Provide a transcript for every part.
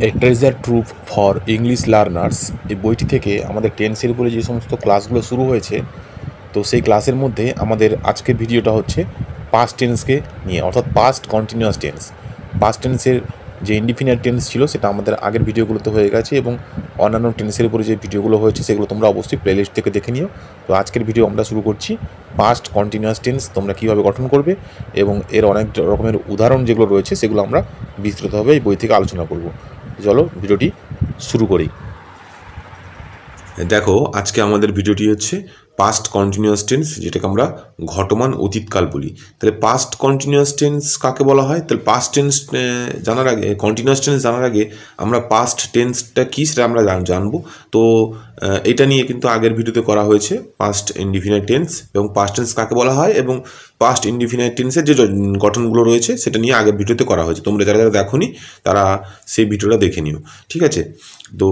A treasure trove for English learners এই বইটি থেকে আমাদের টেন্সের উপরে যে সমস্ত ক্লাসগুলো শুরু হয়েছে, তো সেই ক্লাসের মধ্যে আমাদের আজকের ভিডিওটা হচ্ছে পাস্ট টেন্সকে নিয়ে, অর্থাৎ পাস্ট কন্টিনিউয়াস টেন্স। পাস্ট টেন্সের যে ইনডিফিনিট টেন্স ছিল সেটা আমাদের আগের ভিডিওগুলোতে হয়ে গেছে, এবং অন্যান্য টেন্সের উপরে যে ভিডিওগুলো হয়েছে সেগুলো তোমরা অবশ্যই প্লেলিস্ট থেকে দেখে নিও। তো আজকের ভিডিও আমরা শুরু করছি পাস্ট কন্টিনিউয়াস টেন্স তোমরা কীভাবে গঠন করবে, এবং এর অনেক রকমের উদাহরণ যেগুলো রয়েছে সেগুলো আমরা বিস্তৃতভাবে এই বই থেকে আলোচনা করব। চলো ভিডিওটি শুরু করি। দেখো, আজকে আমাদের ভিডিওটি হচ্ছে পাস্ট কন্টিনিউয়াস টেন্স, যেটাকে আমরা ঘটমান অতীতকাল বলি। তাহলে পাস্ট কন্টিনিউয়াস টেন্স কাকে বলা হয়? তাহলে পাস্ট টেন্স জানার আগে, কন্টিনিউয়াস টেন্স জানার আগে আমরা পাস্ট টেন্সটা কী সেটা আমরা জানবো। তো এটা নিয়ে কিন্তু আগের ভিডিওতে করা হয়েছে পাস্ট ইনডিফিনাইট টেন্স এবং পাস্ট টেন্স কাকে বলা হয় এবং পাস্ট ইনডিফিনাইট টেন্সের যে গঠনগুলো রয়েছে সেটা নিয়ে আগের ভিডিওতে করা হয়েছে। তোমরা যারা যারা দেখোনি তারা সেই ভিডিওটা দেখে নিও, ঠিক আছে? তো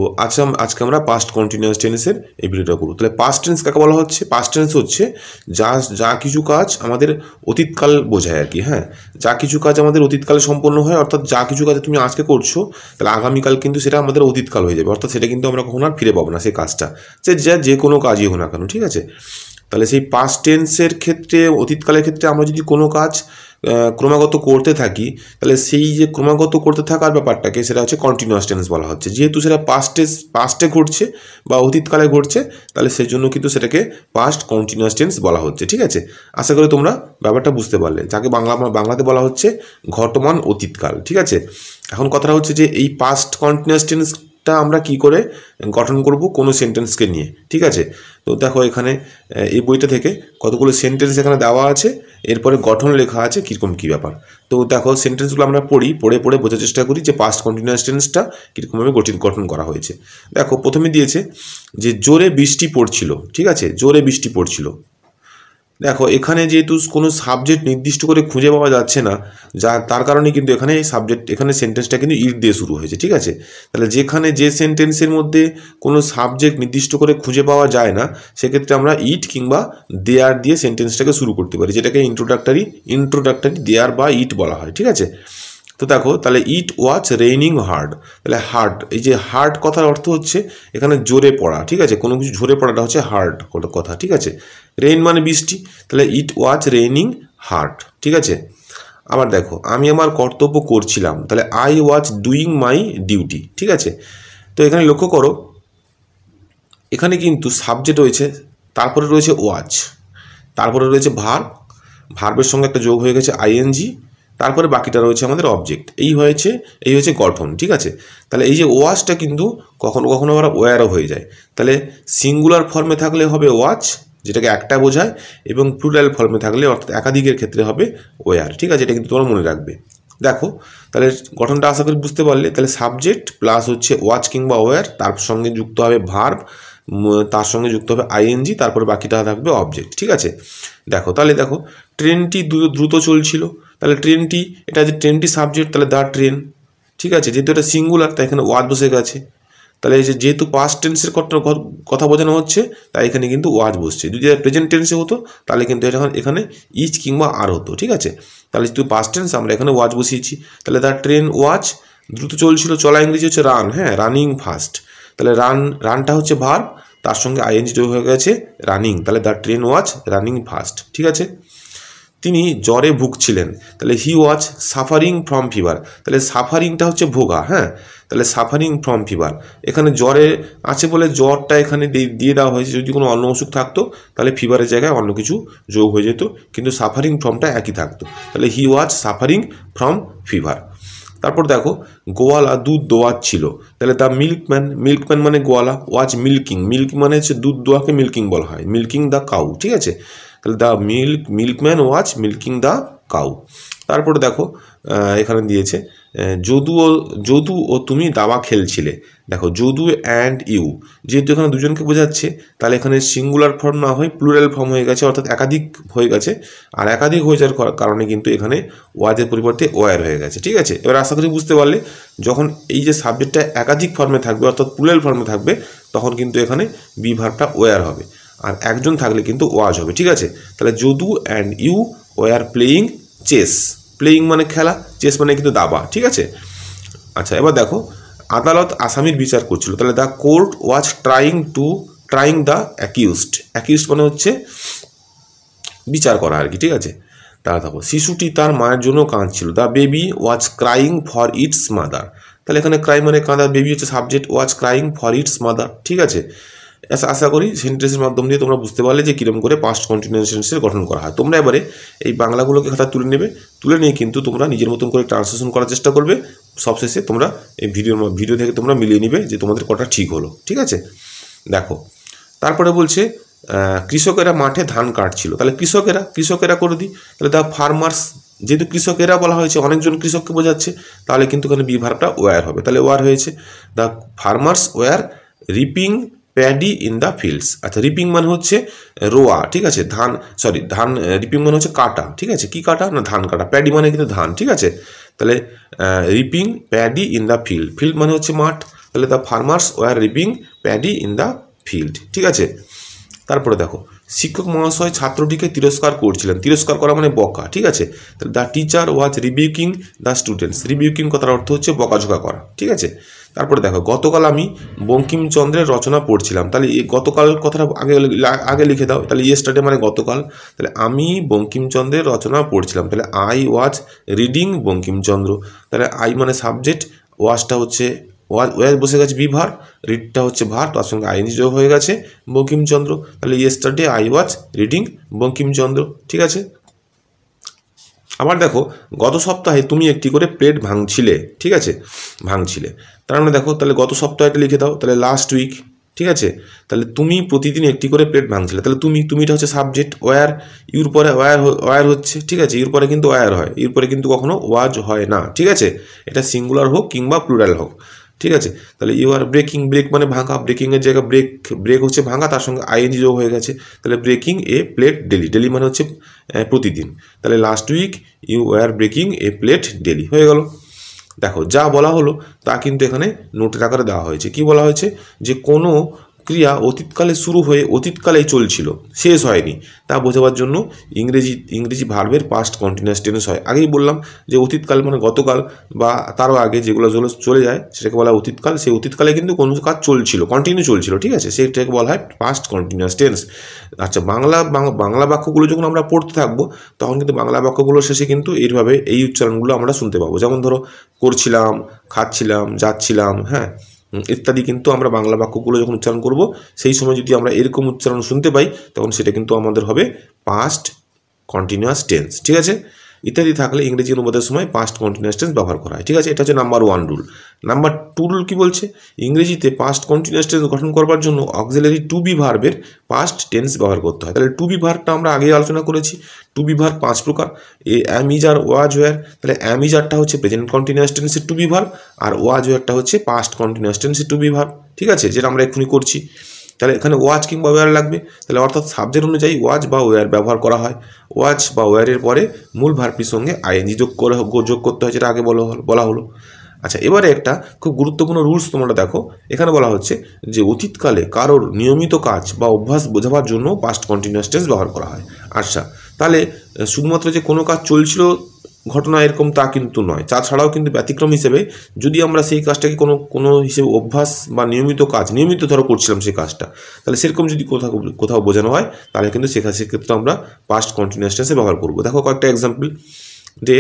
আজকে আমরা পাস্ট কন্টিনিউয়াস টেন্সের এই ভিডিওটা করব। তাহলে পাস্ট টেন্স কাকে বলা হচ্ছে? পাস্ট টেন্স হচ্ছে যা কিছু কাজ আমাদের অতীতকাল বোঝায় আর কি। হ্যাঁ, যা কিছু কাজ আমাদের অতীতকালে সম্পন্ন হয়, অর্থাৎ যা কিছু কাজ তুমি আজকে করছো তাহলে আগামীকাল কিন্তু সেটা আমাদের অতীতকাল হয়ে যাবে, অর্থাৎ সেটা কিন্তু আমরা কখনো আর ফিরে পাবো না সেই কাজটা, যে কোনো কাজই হোক না কেন, ঠিক আছে? তাহলে সেই পাস্ট টেন্সের ক্ষেত্রে, অতীতকালের ক্ষেত্রে আমরা যদি কোনো কাজ ক্রমাগত করতে থাকি, তাহলে সেই যে ক্রমাগত করতে থাকার ব্যাপারটাকে সেটা হচ্ছে কন্টিনিউয়াস টেন্স বলা হচ্ছে। যেহেতু সেটা পাস্টে ঘটছে বা অতীতকালে ঘটছে, তাহলে সেই জন্য কিন্তু সেটাকে পাস্ট কন্টিনিউয়াস টেন্স বলা হচ্ছে, ঠিক আছে? আশা করি তোমরা ব্যাপারটা বুঝতে পারলে, যাকে বাংলাতে বলা হচ্ছে ঘটমান অতীতকাল, ঠিক আছে? এখন কথাটা হচ্ছে যে এই পাস্ট কন্টিনিউয়াস টেন্সটা আমরা কি করে গঠন করব কোনো সেন্টেন্সকে নিয়ে, ঠিক আছে? তো দেখো, এখানে এই বইটা থেকে কতগুলো সেন্টেন্স এখানে দেওয়া আছে, এরপরে গঠন লেখা আছে কীরকম কী ব্যাপার। তো দেখো, সেন্টেন্সগুলো আমরা পড়ে বোঝার চেষ্টা করি যে পাস্ট কন্টিনিউয়াস টেন্সটা কীরকমভাবে গঠন করা হয়েছে। দেখো, প্রথমে দিয়েছে যে জোরে বৃষ্টি পড়ছিল, ঠিক আছে? জোরে বৃষ্টি পড়ছিল। দেখো, এখানে যেহেতু কোনো সাবজেক্ট নির্দিষ্ট করে খুঁজে পাওয়া যাচ্ছে না, তার কারণে কিন্তু এখানে সেন্টেন্সটা কিন্তু ইট দিয়ে শুরু হয়েছে, ঠিক আছে? তাহলে যেখানে যে সেন্টেন্সের মধ্যে কোনো সাবজেক্ট নির্দিষ্ট করে খুঁজে পাওয়া যায় না, সেক্ষেত্রে আমরা ইট কিংবা দেয়ার দিয়ে সেন্টেন্সটাকে শুরু করতে পারি, যেটাকে ইন্ট্রোডাক্টরি দেয়ার বা ইট বলা হয়, ঠিক আছে? তো দেখো, তাহলে ইট ওয়াজ রেইনিং হার্ড। তাহলে হার্ড, এই যে হার্ড কথার অর্থ হচ্ছে এখানে জোরে পড়া, ঠিক আছে? কোনো কিছু ঝরে পড়াটা হচ্ছে হার্ড কথা, ঠিক আছে? রেইন মানে বৃষ্টি, তাহলে ইট ওয়াজ রেইনিং হার্ড, ঠিক আছে? আবার দেখো, আমি আমার কর্তব্য করছিলাম, তাহলে I was doing my duty, ঠিক আছে? তো এখানে লক্ষ্য করো, এখানে কিন্তু সাবজেক্ট রয়েছে, তারপরে রয়েছে ওয়াজ, তারপরে রয়েছে ভার্বের সঙ্গে একটা যোগ হয়ে গেছে আইএনজি, তারপরে বাকিটা রয়েছে আমাদের অবজেক্ট। এই হয়েছে গঠন, ঠিক আছে? তাহলে এই যে ওয়াচটা কিন্তু কখনো কখনো আবার ওয়্যারও হয়ে যায়। তাহলে সিঙ্গুলার ফর্মে থাকলে হবে ওয়াচ, যেটাকে একটা বোঝায়, এবং প্লুরাল ফর্মে থাকলে অর্থাৎ একাধিকের ক্ষেত্রে হবে ওয়্যার, ঠিক আছে? এটা কিন্তু তোমরা মনে রাখবে। দেখো, তাহলে গঠনটা আশা করি বুঝতে পারলে। তাহলে সাবজেক্ট প্লাস হচ্ছে ওয়াচ কিংবা ওয়্যার, তার সঙ্গে যুক্ত হবে ভার্ব, তার সঙ্গে যুক্ত হবে আইএনজি, তারপরে বাকিটা থাকবে অবজেক্ট, ঠিক আছে? দেখো, তাহলে দেখো, ট্রেনটি দ্রুত চলছিল, তাহলে ট্রেনটি সাবজেক্ট, তাহলে দ্য ট্রেন, ঠিক আছে? যেহেতু এটা সিঙ্গুলার তাই এখানে ওয়াজ বসে গেছে। তাহলে এই যেহেতু পাস্ট টেন্সের কথা বোঝানো হচ্ছে, তাই এখানে কিন্তু ওয়াজ বসছে। যদি প্রেজেন্ট টেন্সে হতো তাহলে কিন্তু এখানে ইজ কিংবা আর হতো, ঠিক আছে? তাহলে যেহেতু পাস্ট টেন্স আমরা এখানে ওয়াজ বসিয়েছি। তাহলে দ্য ট্রেন ওয়াজ, দ্রুত চলছিল, চলা ইংরেজি হচ্ছে রান, হ্যাঁ, রানিং ফাস্ট। তাহলে রানটা হচ্ছে ভার্ব, তার সঙ্গে আইএনজি যোগ হয়ে গেছে রানিং, তাহলে the train was running fast, ঠিক আছে? তিনি জ্বরে ভুগছিলেন, তাহলে he was suffering from fever. তাহলে সাফারিংটা হচ্ছে ভোগা, হ্যাঁ? তাহলে সাফারিং ফ্রম ফিভার, এখানে জ্বরে আছে বলে জ্বরটা এখানে দিয়ে দেওয়া হয়েছে। যদি কোনো অন্য অসুখ থাকতো তাহলে ফিভারের জায়গায় অন্য কিছু যোগ হয়ে যেত, কিন্তু সাফারিং ফ্রমটা একই থাকতো। তাহলে he was suffering from fever. তারপর দেখো, গোয়ালা দুধ দোয়াচ্ছিল, তাহলে দ্য মিল্কম্যান মানে গোয়ালা, ওয়াজ মিল্কিং মানে হচ্ছে দুধ দোয়াকে মিল্কিং বলা হয়, মিল্কিং দ্য কাউ, ঠিক আছে? তাহলে the milkman was milking the cow. তারপরে দেখো, এখানে দিয়েছে যদু ও তুমি দাবা খেলছিলে। দেখো, যদু অ্যান্ড ইউ, যেহেতু এখানে দুজনকে বোঝাচ্ছে, তাহলে এখানে সিঙ্গুলার ফর্ম না হয়ে প্লুরাল ফর্ম হয়ে গেছে, অর্থাৎ একাধিক হয়ে গেছে। আর একাধিক হয়ে যাওয়ার কারণে কিন্তু এখানে ওয়াজের পরিবর্তে ওয়্যার হয়ে গেছে, ঠিক আছে? এবার আশা করি বুঝতে পারলে, যখন এই যে সাবজেক্টটা একাধিক ফর্মে থাকবে অর্থাৎ প্লুরাল ফর্মে থাকবে, তখন কিন্তু এখানে বি ভার্বটা ওয়্যার হবে, আর একজন থাকলে কিন্তু ওয়াজ হবে, ঠিক আছে? তাহলে Jadu and you were playing chess, playing মানে খেলা, চেস মানে কিন্তু দাবা, ঠিক আছে? আচ্ছা, এবার দেখো, আদালত আসামির বিচার করছিল, তাহলে the court was trying the accused মানে হচ্ছে বিচার করা আর কি, ঠিক আছে। তাহলে দেখো শিশুটি তার মায়ের জন্য কাঁদছিল, the baby was crying for its mother, তাহলে এখানে ক্রাই মানে কাঁদা, বেবি হচ্ছে subject, was crying for its mother, ঠিক আছে। আশা করি সেন্টেন্সের মাধ্যম দিয়ে তোমরা বুঝতে পারলে যে কীরকম করে পাস্ট কন্টিনিউয়াস টেন্সের গঠন করা হয়। তোমরা এবারে এই বাংলাগুলোকে খাতা তুলে নেবে, তুলে নিয়ে কিন্তু তোমরা নিজের মতন করে ট্রান্সলেশন করার চেষ্টা করবে। সবশেষে তোমরা এই ভিডিও থেকে তোমরা মিলিয়ে নিবে যে তোমাদের কটা ঠিক হলো, ঠিক আছে। দেখো তারপরে বলছে কৃষকেরা মাঠে ধান কাটছিল, তাহলে কৃষকেরা করে দিই, তাহলে দ্য ফার্মার্স, যেহেতু কৃষকেরা বলা হয়েছে অনেকজন কৃষককে বোঝাচ্ছে, তাহলে কিন্তু এখানে বি ভার্বটা ওয়ার হবে, তাহলে ওয়ার হয়েছে। The farmers were reaping paddy in the fields, আচ্ছা রিপিং মানে হচ্ছে রোয়া, ঠিক আছে, ধান রিপিং মানে হচ্ছে কাটা, ঠিক আছে, কি কাটা না ধান কাটা, প্যাডি মানে কিন্তু ধান, ঠিক আছে। তাহলে reaping paddy in the field মানে হচ্ছে মাঠ, তাহলে the farmers were reaping paddy in the field, ঠিক আছে। তারপরে দেখো শিক্ষক মহাশয় ছাত্রটিকে তিরস্কার করছিলেন, তিরস্কার করা মানে বকা, ঠিক আছে। তাহলে the teacher was rebuking the students, rebuking কথার অর্থ হচ্ছে বকাঝকা করা, ঠিক আছে। তারপরে দেখো গতকাল আমি বঙ্কিমচন্দ্রের রচনা পড়ছিলাম, তাহলে এই গতকাল কথাটা আগে লিখে দাও, তাহলে ইয়েস্টারডে মানে গতকাল, তাহলে আমি বঙ্কিমচন্দ্রের রচনা পড়ছিলাম, তাহলে আই ওয়াজ রিডিং বঙ্কিমচন্দ্র, তাহলে আই মানে সাবজেক্ট, ওয়াজটা হচ্ছে ওয়াজ বসে গেছে বি ভার, রিডটা হচ্ছে ভার, তার সঙ্গে আইএনজি যোগ হয়ে গেছে বঙ্কিমচন্দ্র, তাহলে yesterday I was reading Bankimchandra, ঠিক আছে। আবার দেখো গত সপ্তাহে তুমি একটি করে প্লেট ভাঙছিলে, ঠিক আছে, ভাঙছিলে, তার মানে দেখো তাহলে গত সপ্তাহটা লিখে দাও, তাহলে লাস্ট উইক, ঠিক আছে। তাহলে তুমি প্রতিদিন একটি করে প্লেট ভাঙছিলে, তাহলে তুমিটা হচ্ছে সাবজেক্ট, ওয়ার, ইউর পরে ওয়ার হচ্ছে, ঠিক আছে, ইউর পরে কিন্তু ওয়ার হয়, ইউর পরে কিন্তু কখনো ওয়াজ হয় না, ঠিক আছে, এটা সিঙ্গুলার হোক কিংবা প্লুরাল হোক, ঠিক আছে। তাহলে ইউ আর ব্রেকিং, ব্রেক মানে ভাঙা, ব্রেকিংয়ের জায়গায় ব্রেক হচ্ছে ভাঙা, তার সঙ্গে আইএনজি যোগ হয়ে গেছে, তাহলে ব্রেকিং এ প্লেট ডেলি মানে হচ্ছে প্রতিদিন, তাহলে last week you are breaking a plate daily হয়ে গেল। দেখো যা বলা হলো তা কিন্তু এখানে নোটের আকারে দেওয়া হয়েছে, কি বলা হয়েছে যে কোনো ক্রিয়া অতীতকালে শুরু হয়ে অতীতকালেই চলছিল, শেষ হয়নি, তা বোঝাবার জন্য ইংরেজি ভার্বের পাস্ট কন্টিনিউয়াস টেন্স হয়। আগেই বললাম যে অতীতকাল মানে গতকাল বা তারও আগে যেগুলো চলে যায় সেটাকে বলা হয় অতীতকাল, সেই অতীতকালে কিন্তু কোনো কাজ চলছিল, কন্টিনিউ চলছিল, ঠিক আছে, সেটাকে বলা হয় পাস্ট কন্টিনিউয়াস টেন্স। আচ্ছা বাংলা বাক্যগুলো যখন আমরা পড়তে থাকবো তখন কিন্তু বাংলা বাক্যগুলোর শেষে কিন্তু এইভাবে এই উচ্চারণগুলো আমরা শুনতে পাবো, যেমন ধরো করছিলাম, খাচ্ছিলাম, যাচ্ছিলাম, হ্যাঁ ইত্যাদি, কিন্তু আমরা বাংলা বাক্যগুলো যখন উচ্চারণ করব সেই সময় যদি আমরা এরকম উচ্চারণ শুনতে পাই তখন সেটা কিন্তু আমাদের হবে পাস্ট কন্টিনিউয়াস টেন্স, ঠিক আছে। ইত্যাদি থাকলে ইংরেজি অনুবাদের সময় পাস্ট কন্টিনিউয়াস টেন্স ব্যবহার করা হয়, ঠিক আছে, এটা হচ্ছে নাম্বার 1 রুল। নাম্বার 2 রুল কি বলছে, ইংরেজিতে পাস্ট কন্টিনিউয়াস টেন্স গঠন করবার জন্য অক্সিলারি টু বি ভার্বের পাস্ট টেন্স ব্যবহার করতে হয়। তাহলে টু বি ভার্বটা আমরা আগেই আলোচনা করেছি, টু বি ভার্ব 5 প্রকার, am is R was wire, তাহলে অ্যাম ইজ আরটা হচ্ছে প্রেজেন্ট কন্টিনিউয়াস টেন্সের টু বি ভার্ব, আর ওয়াজ ওয়্যারটা হচ্ছে পাস্ট কন্টিনিউয়াস টেন্সের টু বি ভার্ব, ঠিক আছে, যেটা আমরা এক্ষুনি করছি। তাহলে এখানে ওয়াজ কিংবা ওয়্যার লাগবে, তাহলে অর্থাৎ সাবজেক্ট অনুযায়ী ওয়াজ বা ওয়্যার ব্যবহার করা হয়। ওয়াজ বা ওয়্যারের পরে মূল ভার্বটির সঙ্গে আইএনজি যোগ করতে হয়, যেটা আগে বলা হলো। আচ্ছা এবারে একটা খুব গুরুত্বপূর্ণ রুলস তোমরা দেখো, এখানে বলা হচ্ছে যে অতীতকালে কারোর নিয়মিত কাজ বা অভ্যাস বোঝাবার জন্য পাস্ট কন্টিনিউয়াস টেন্স ব্যবহার করা হয়। আচ্ছা তাহলে শুধুমাত্র যে কোনো কাজ চলছিল ঘটনা এরকম তা কিন্তু নয়, তাছাড়াও কিন্তু ব্যতিক্রম হিসেবে যদি আমরা সেই কাজটাকে কোনো হিসেবে অভ্যাস বা নিয়মিত ধরো করছিলাম সেই কাজটা, তাহলে সেরকম যদি কোথাও বোঝানো হয় তাহলে কিন্তু সেক্ষেত্রে আমরা পাস্ট কন্টিনিউয়াস টেন্সে ব্যবহার করবো। দেখো কয়েকটা এক্সাম্পল, যে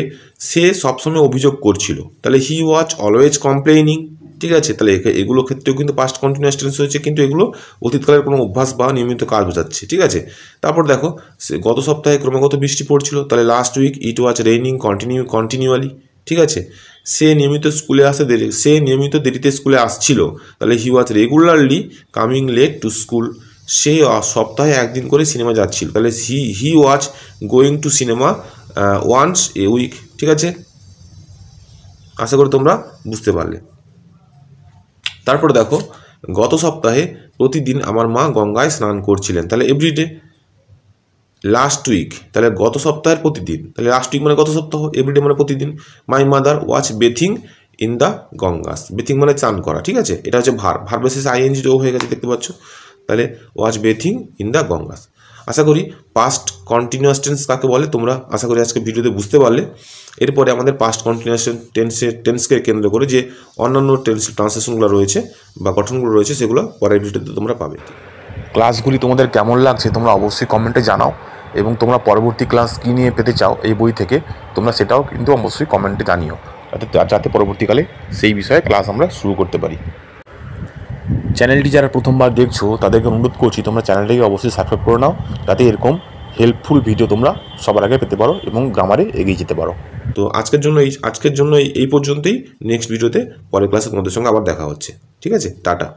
সে সবসময় অভিযোগ করছিল, তাহলে হি ওয়াজ অলওয়েজ কমপ্লেইনিং, ঠিক আছে, তাহলে এগুলো ক্ষেত্রেও কিন্তু পাস্ট কন্টিনিউয়াস টেন্স হয়েছে, কিন্তু এগুলো অতীতকালের কোনো অভ্যাস বা নিয়মিত কাজ বোঝাচ্ছে, ঠিক আছে। তারপর দেখো গত সপ্তাহে ক্রমাগত বৃষ্টি পড়ছিল, তাহলে last week it was raining continuously, ঠিক আছে। সে নিয়মিত দেরিতে স্কুলে আসছিল, তাহলে he was regularly coming late to school. সে সপ্তাহে একদিন করে সিনেমা যাচ্ছিল, তাহলে he was going to cinema once a week, ঠিক আছে। আশা করি তোমরা বুঝতে পারলে। তারপর দেখো গত সপ্তাহে প্রতিদিন আমার মা গঙ্গায় স্নান করছিলেন, তাহলে এভরিডে। লাস্ট উইক তাহলে গত সপ্তাহের প্রতিদিন, তাহলে লাস্ট উইক মানে গত সপ্তাহ, এভরিডে মানে প্রতিদিন। My mother was bathing in the Ganges, bathing মানে চান করা, ঠিক আছে, এটা হচ্ছে ভার্বের শেষে আইএনজি যোগ হয়ে গেছে দেখতে পাচ্ছ, তাহলে ওয়াজ বেথিং ইন দ্য গঙ্গাস। আশা করি পাস্ট কন্টিনিউয়াস টেন্স কাকে বলে তোমরা আশা করি আজকে ভিডিওতে বুঝতে পারলে। এরপরে আমাদের পাস্ট কন্টিনিউয়াস টেন্সকে কেন্দ্র করে যে অন্যান্য টেন্স ট্রান্সলেশনগুলো রয়েছে বা গঠনগুলো রয়েছে সেগুলো পরের ভিডিওতে তোমরা পাবে। ক্লাসগুলি তোমাদের কেমন লাগছে তোমরা অবশ্যই কমেন্টে জানাও, এবং তোমরা পরবর্তী ক্লাস কী নিয়ে পেতে চাও এই বই থেকে তোমরা সেটাও কিন্তু অবশ্যই কমেন্টে জানিও, যাতে পরবর্তীকালে সেই বিষয়ে ক্লাস আমরা শুরু করতে পারি। চ্যানেলটি যারা প্রথমবার দেখছো তাদেরকে অনুরোধ করছি তোমরা চ্যানেলটিকে অবশ্যই সাবস্ক্রাইব করে নাও, যাতে এরকম হেল্পফুল ভিডিও তোমরা সবার আগে পেতে পারো এবং গ্রামারে এগিয়ে যেতে পারো। তো আজকের জন্য এই পর্যন্তই। নেক্সট ভিডিওতে পরের ক্লাসে তোমাদের সঙ্গে আবার দেখা হচ্ছে। ঠিক আছে, টাটা।